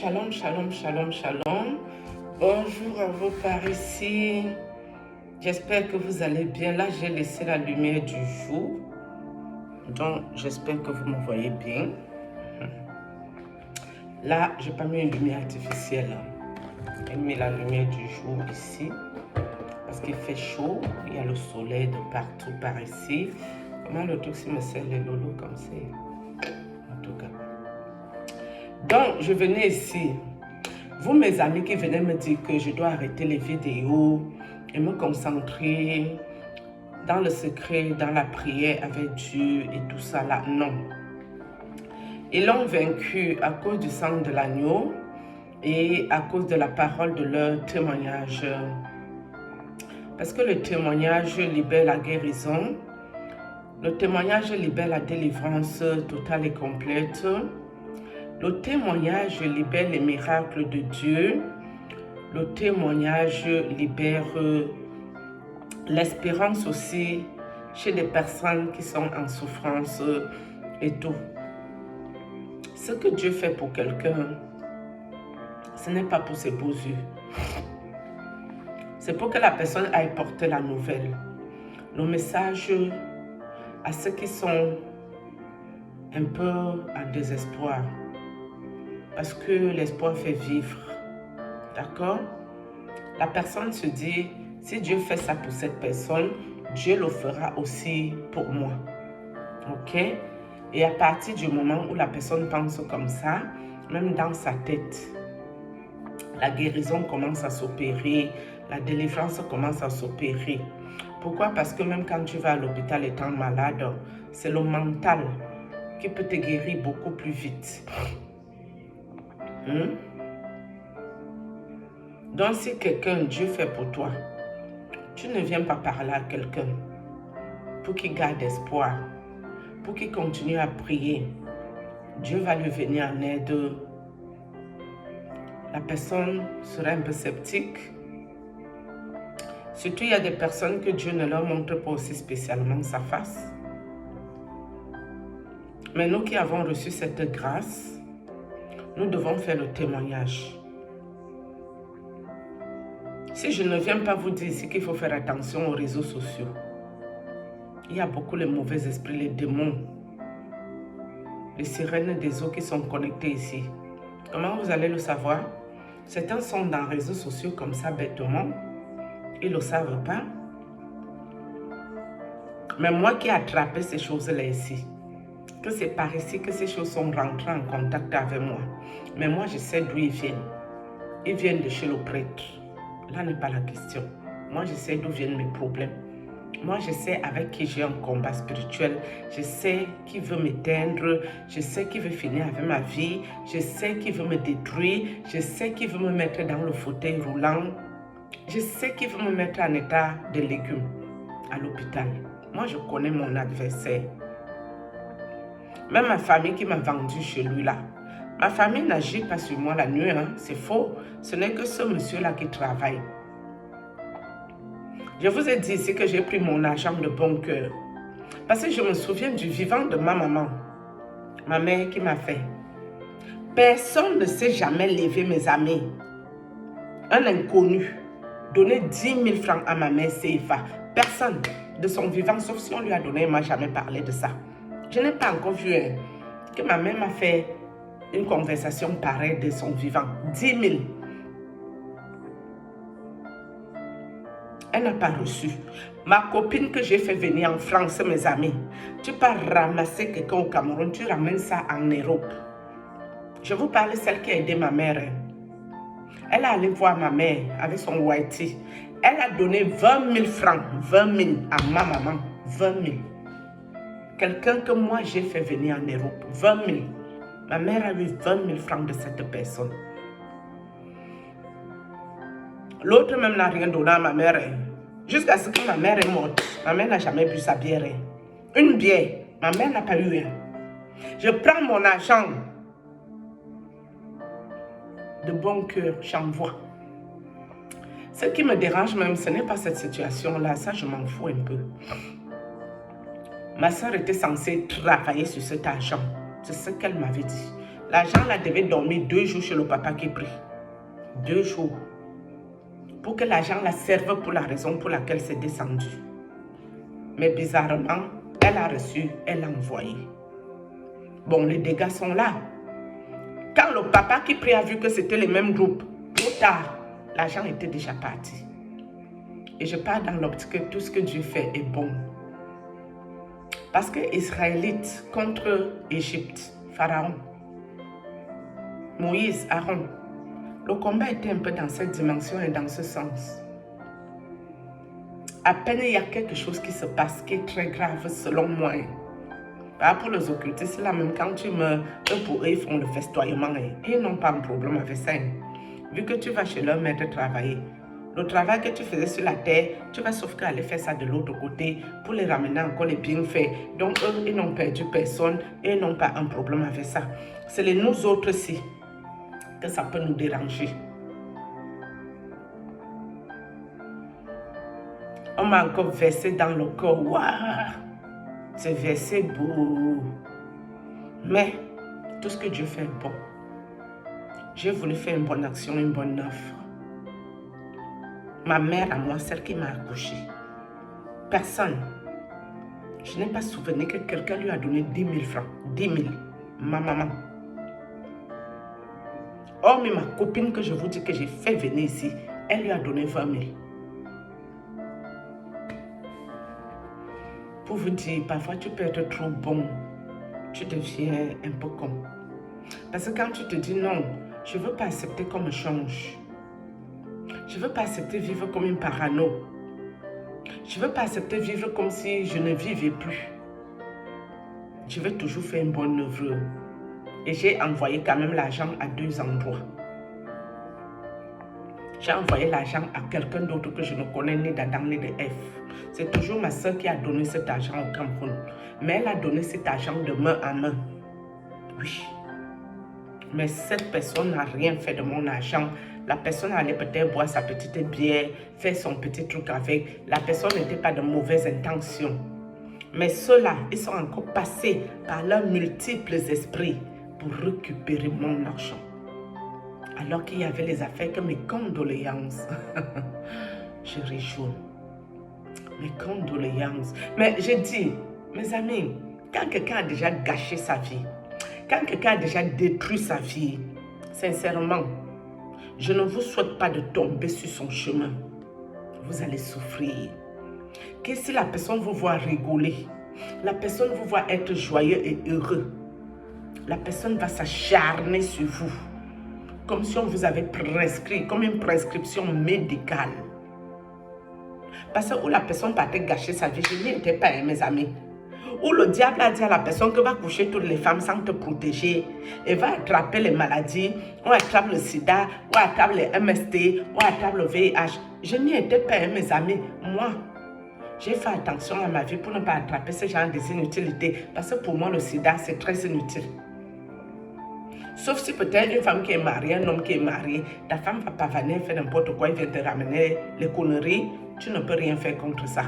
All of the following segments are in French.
Shalom, shalom, shalom, shalom. Bonjour à vous par ici. J'espère que vous allez bien. Là, j'ai laissé la lumière du jour. Donc, j'espère que vous me voyez bien. Là, je n'ai pas mis une lumière artificielle. J'ai mis la lumière du jour ici. Parce qu'il fait chaud. Il y a le soleil de partout par ici. Comment le truc me sert les lolos comme c'est. En tout cas. Donc, je venais ici. Vous, mes amis qui venaient me dire que je dois arrêter les vidéos et me concentrer dans le secret, dans la prière avec Dieu et tout ça là, non. Ils l'ont vaincu à cause du sang de l'agneau et à cause de la parole de leur témoignage. Parce que le témoignage libère la guérison, le témoignage libère la délivrance totale et complète. Le témoignage libère les miracles de Dieu. Le témoignage libère l'espérance aussi chez des personnes qui sont en souffrance et tout. Ce que Dieu fait pour quelqu'un, ce n'est pas pour ses beaux yeux. C'est pour que la personne aille porter la nouvelle. Le message à ceux qui sont un peu en désespoir. Parce que l'espoir fait vivre. D'accord? La personne se dit, si Dieu fait ça pour cette personne, Dieu le fera aussi pour moi. Ok? Et à partir du moment où la personne pense comme ça, même dans sa tête, la guérison commence à s'opérer, la délivrance commence à s'opérer. Pourquoi? Parce que même quand tu vas à l'hôpital étant malade, c'est le mental qui peut te guérir beaucoup plus vite. Donc si quelqu'un, Dieu fait pour toi, tu ne viens pas parler à quelqu'un pour qu'il garde espoir, pour qu'il continue à prier. Dieu va lui venir en aide. La personne sera un peu sceptique. Surtout, il y a des personnes que Dieu ne leur montre pas aussi spécialement sa face. Mais nous qui avons reçu cette grâce, nous devons faire le témoignage. Si je ne viens pas vous dire ici qu'il faut faire attention aux réseaux sociaux, il y a beaucoup de mauvais esprits, les démons, les sirènes des eaux qui sont connectés ici. Comment vous allez le savoir? Certains sont dans les réseaux sociaux comme ça bêtement, ils ne le savent pas. Mais moi qui ai attrapé ces choses-là ici, que c'est par ici que ces choses sont rentrées en contact avec moi. Mais moi, je sais d'où ils viennent. Ils viennent de chez le prêtre. Là n'est pas la question. Moi, je sais d'où viennent mes problèmes. Moi, je sais avec qui j'ai un combat spirituel. Je sais qui veut m'éteindre. Je sais qui veut finir avec ma vie. Je sais qui veut me détruire. Je sais qui veut me mettre dans le fauteuil roulant. Je sais qui veut me mettre en état de légumes à l'hôpital. Moi, je connais mon adversaire. Même ma famille qui m'a vendu chez lui là. Ma famille n'agit pas sur moi la nuit, hein? C'est faux. Ce n'est que ce monsieur-là qui travaille. Je vous ai dit ici que j'ai pris mon argent de bon cœur. Parce que je me souviens du vivant de ma maman. Ma mère qui m'a fait. Personne ne s'est jamais levé, mes amis. Un inconnu. Donner 10 000 francs à ma mère CFA. Personne de son vivant, sauf si on lui a donné, il ne m'a jamais parlé de ça. Je n'ai pas encore vu que ma mère m'a fait une conversation pareille de son vivant. 10 000. Elle n'a pas reçu. Ma copine que j'ai fait venir en France, mes amis, tu pars ramasser quelqu'un au Cameroun, tu ramènes ça en Europe. Je vous parle de celle qui a aidé ma mère. Elle est allée voir ma mère avec son whitey. Elle a donné 20 000 francs, 20 000 à ma maman, 20 000. Quelqu'un que moi j'ai fait venir en Europe, 20 000. Ma mère a eu 20 000 francs de cette personne. L'autre même n'a rien donné à ma mère. Jusqu'à ce que ma mère est morte. Ma mère n'a jamais bu sa bière. Une bière. Ma mère n'a pas eu rien. Je prends mon argent. De bon cœur, j'envoie. Ce qui me dérange même, ce n'est pas cette situation-là. Ça, je m'en fous un peu. Ma soeur était censée travailler sur cet argent. C'est ce qu'elle m'avait dit. L'argent là devait dormir 2 jours chez le papa qui prie. 2 jours. Pour que l'argent la serve pour la raison pour laquelle c'est descendu. Mais bizarrement, elle a reçu, elle a envoyé. Bon, les dégâts sont là. Quand le papa qui prie a vu que c'était les mêmes groupes, trop tard, l'argent était déjà parti. Et je parle dans l'optique que tout ce que Dieu fait est bon. Parce que Israélites contre Égypte, Pharaon, Moïse, Aaron, le combat était un peu dans cette dimension et dans ce sens. À peine il y a quelque chose qui se passe qui est très grave selon moi. Pour les occultistes, là même quand tu meurs, eux pour eux ils font le festoiement. Ils n'ont pas un problème avec ça. Vu que tu vas chez leur maître travailler, le travail que tu faisais sur la terre, tu vas sauf qu'aller faire ça de l'autre côté pour les ramener encore les bienfaits. Donc eux, ils n'ont perdu personne et ils n'ont pas un problème avec ça. C'est les nous autres-ci que ça peut nous déranger. On m'a encore versé dans le corps. Waouh! Ce verset beau. Mais tout ce que Dieu fait est bon. J'ai voulu faire une bonne action, une bonne offre. Ma mère à moi, celle qui m'a accouchée. Personne. Je n'ai pas souvenir que quelqu'un lui a donné 10 000 francs. 10 000. Ma maman. Oh, mais ma copine que je vous dis que j'ai fait venir ici, elle lui a donné 20 000. Pour vous dire, parfois tu peux être trop bon, tu deviens un peu con. Parce que quand tu te dis non, je ne veux pas accepter qu'on me change. Je ne veux pas accepter vivre comme une parano. Je ne veux pas accepter vivre comme si je ne vivais plus. Je veux toujours faire une bonne œuvre. Et j'ai envoyé quand même l'argent à 2 endroits. J'ai envoyé l'argent à quelqu'un d'autre que je ne connais ni d'Adam ni de Ève. C'est toujours ma soeur qui a donné cet argent au Cameroun. Mais elle a donné cet argent de main à main. Oui. Mais cette personne n'a rien fait de mon argent. La personne allait peut-être boire sa petite bière, faire son petit truc avec. La personne n'était pas de mauvaises intentions. Mais ceux-là, ils sont encore passés par leurs multiples esprits pour récupérer mon argent. Alors qu'il y avait les affaires que mes condoléances. Je réjouis. Mes condoléances. Mais je dis, mes amis, quand quelqu'un a déjà gâché sa vie, quand quelqu'un a déjà détruit sa vie, sincèrement, je ne vous souhaite pas de tomber sur son chemin. Vous allez souffrir. Que si la personne vous voit rigoler, la personne vous voit être joyeux et heureux, la personne va s'acharner sur vous. Comme si on vous avait prescrit, comme une prescription médicale. Parce que où la personne partait gâcher sa vie, je n'y étais pas, mes amis. Où le diable a dit à la personne que va coucher toutes les femmes sans te protéger, et va attraper les maladies, on attrape le sida, on attrape les MST, on attrape le VIH. Je n'y étais pas, mes amis. Moi, j'ai fait attention à ma vie pour ne pas attraper ce genre d'inutilités. Parce que pour moi, le sida, c'est très inutile. Sauf si peut-être une femme qui est mariée, un homme qui est marié, ta femme va pas venir faire n'importe quoi, il vient te ramener les conneries, tu ne peux rien faire contre ça.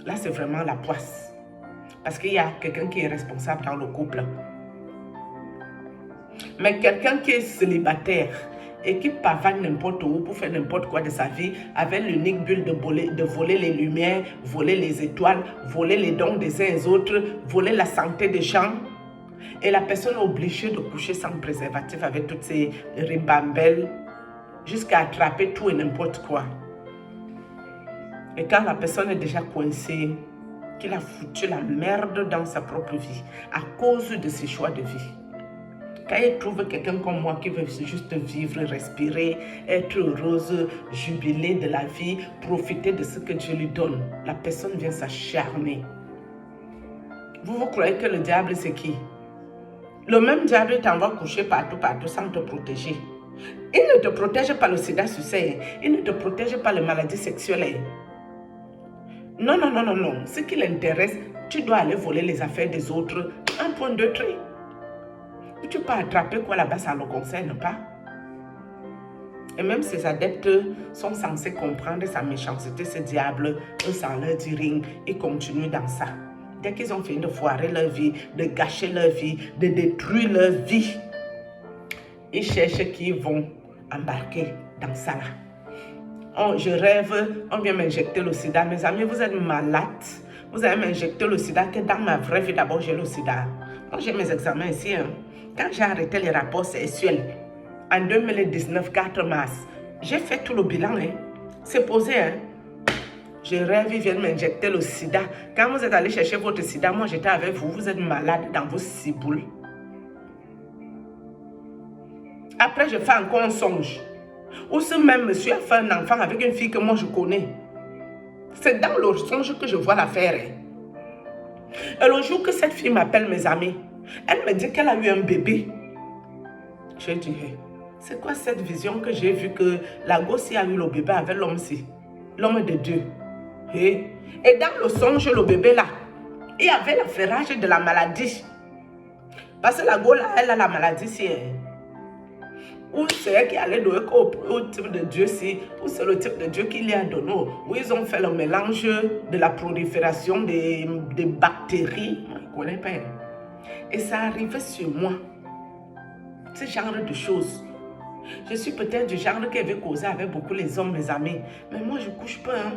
Là, c'est vraiment la poisse. Parce qu'il y a quelqu'un qui est responsable dans le couple. Mais quelqu'un qui est célibataire et qui pavane n'importe où pour faire n'importe quoi de sa vie, avec l'unique but de voler les lumières, voler les étoiles, voler les dons des uns et des autres, voler la santé des gens, et la personne est obligée de coucher sans préservatif avec toutes ces ribambelles jusqu'à attraper tout et n'importe quoi. Et quand la personne est déjà coincée, qu'il a foutu la merde dans sa propre vie à cause de ses choix de vie. Quand il trouve quelqu'un comme moi qui veut juste vivre, respirer, être heureuse, jubiler de la vie, profiter de ce que Dieu lui donne, la personne vient s'acharner. Vous croyez que le diable c'est qui? Le même diable t'envoie coucher partout sans te protéger. Il ne te protège pas le sida sucé, il ne te protège pas les maladies sexuelles. Non. Ce qui l'intéresse, tu dois aller voler les affaires des autres. Un point de tri. Tu peux attraper quoi là-bas, ça ne le concerne pas. Et même ces adeptes sont censés comprendre sa méchanceté, ce diable, eux ça leur dit rien, ils continuent dans ça. Dès qu'ils ont fini de foirer leur vie, de gâcher leur vie, de détruire leur vie, Ils cherchent qui vont embarquer dans ça là. Je rêve, on vient m'injecter le sida. Mes amis, vous êtes malades. Vous allez m'injecter le sida, que dans ma vraie vie, d'abord, j'ai le sida. Moi, j'ai mes examens ici. Quand j'ai arrêté les rapports sexuels, en 2019, 4 mars, j'ai fait tout le bilan. C'est posé. Je rêve, ils viennent m'injecter le sida. Quand vous êtes allé chercher votre sida, moi, j'étais avec vous. Vous êtes malade dans vos ciboules. Après, je fais encore un songe. Ou ce même monsieur a fait un enfant avec une fille que moi, je connais. C'est dans le songe que je vois l'affaire. Et le jour que cette fille m'appelle, mes amis, elle me dit qu'elle a eu un bébé. Je dis, c'est quoi cette vision que j'ai vue que la gosse a eu le bébé avec l'homme-ci, l'homme de Dieu. Et dans le songe, le bébé là, il y avait l'affairage de la maladie. Parce que la gosse là, elle a la maladie si. Ou c'est elle qui allait donner au type de Dieu si, ou c'est le type de Dieu qui lui a donné, où ils ont fait le mélange de la prolifération des bactéries. Moi, je ne connais pas. Et ça arrivait sur moi. Ce genre de choses. Je suis peut-être du genre qui avait causé avec beaucoup les hommes, mes amis. Mais moi, je ne couche pas.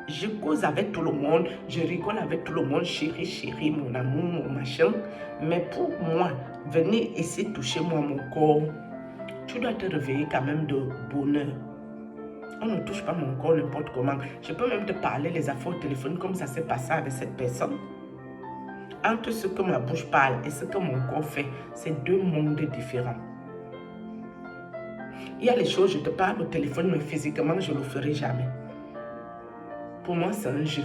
Je cause avec tout le monde. Je rigole avec tout le monde. Chérie, chérie, mon amour, mon machin. Mais pour moi, venir ici toucher moi mon corps, tu dois te réveiller quand même de bonheur. On ne touche pas mon corps n'importe comment. Je peux même te parler les affaires au téléphone comme ça s'est passé avec cette personne. Entre ce que ma bouche parle et ce que mon corps fait, c'est deux mondes différents. Il y a les choses, je te parle au téléphone, mais physiquement, je ne le ferai jamais. Pour moi, c'est un jeu.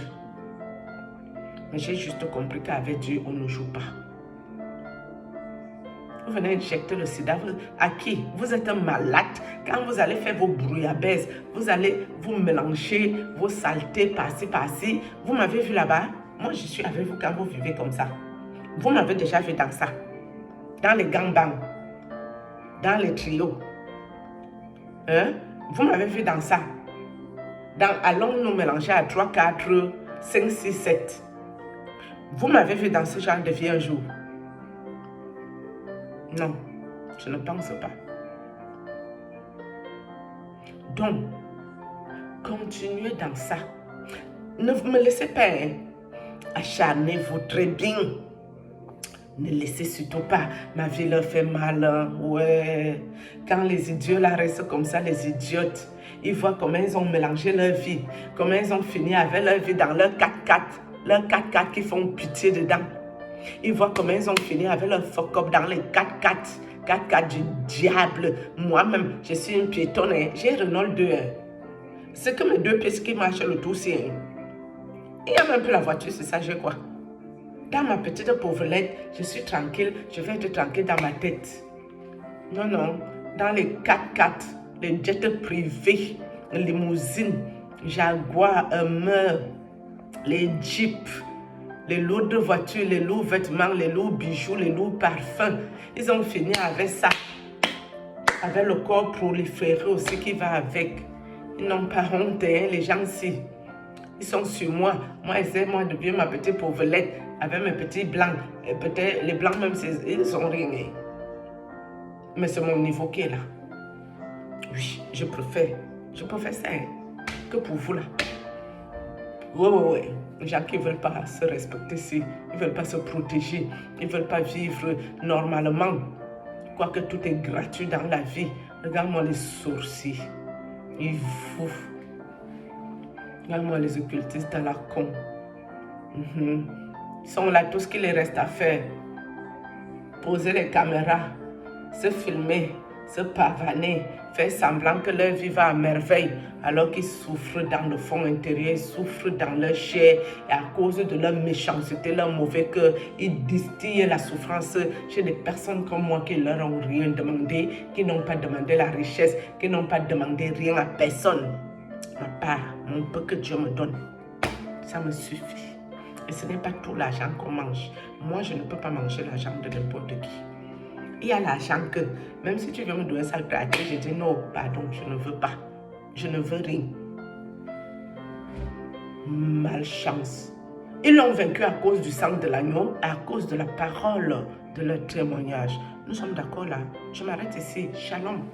Mais j'ai juste compris qu'avec Dieu, on ne joue pas. Vous venez injecter le sida. À qui? Vous êtes un malade. Quand vous allez faire vos brouillabaises, vous allez vous mélanger vos saletés par-ci, par-ci. Vous m'avez vu là-bas? Moi, je suis avec vous quand vous vivez comme ça. Vous m'avez déjà vu dans ça. Dans les gangbangs. Dans les trios. Vous m'avez vu dans ça. Allons nous mélanger à 3, 4, 5, 6, 7. Vous m'avez vu dans ce genre de vie un jour? Non, je ne pense pas. Donc, continuez dans ça. Ne me laissez pas. Acharnez-vous très bien. Ne laissez surtout pas. Ma vie leur fait mal. Ouais. Quand les idiots là restent comme ça, les idiotes, ils voient comment ils ont mélangé leur vie. Comment ils ont fini avec leur vie dans leur 4x4. Leur 4x4 qui font pitié dedans. Ils voient comment ils ont fini avec leur fuck-up dans les 4x4. 4x4 du diable. Moi-même, je suis une piétonne. J'ai Renault 2. C'est que mes deux pièces qui marchent le tout, c'est. Il y a même plus la voiture, c'est ça, j'ai quoi? Dans ma petite pauvrelette, je suis tranquille. Je vais être tranquille dans ma tête. Non, non. Dans les 4x4, les jets privés, les limousines, Jaguar, Hummer, les Jeeps, les lourdes voitures, les lourds vêtements, les lourds bijoux, les lourds parfums. Ils ont fini avec ça. Avec le corps proliféré aussi qui va avec. Ils n'ont pas honte, hein, les gens-ci. Ils sont sur moi. Moi, essaie-moi de bien ma petite pauvrelette avec mes petits blancs. Et peut-être les blancs même, ils sont rien. Mais c'est mon niveau qui est là. Oui, je préfère ça hein, que pour vous là. Ouais. Les gens qui ne veulent pas se respecter ici, ils ne veulent pas se protéger, ils ne veulent pas vivre normalement. Quoique tout est gratuit dans la vie. Regarde-moi les sourcils. Ils fous. Regarde-moi les occultistes à la con. Ils sont là, tout ce qu'il les reste à faire. Poser les caméras, se filmer, se pavaner, faire semblant que leur vie va à merveille, alors qu'ils souffrent dans le fond intérieur, ils souffrent dans leur chair, et à cause de leur méchanceté, leur mauvais cœur, ils distillent la souffrance chez des personnes comme moi qui leur ont rien demandé, qui n'ont pas demandé la richesse, qui n'ont pas demandé rien à personne. Ma part, mon peu que Dieu me donne, ça me suffit. Et ce n'est pas tout l'argent qu'on mange. Moi, je ne peux pas manger l'argent de n'importe qui. Il y a l'argent que, même si tu viens me donner ça gratuit, je dis non, pardon, je ne veux pas. Je ne veux rien. Malchance. Ils l'ont vaincu à cause du sang de l'agneau, à cause de la parole de leur témoignage. Nous sommes d'accord là. Je m'arrête ici. Shalom.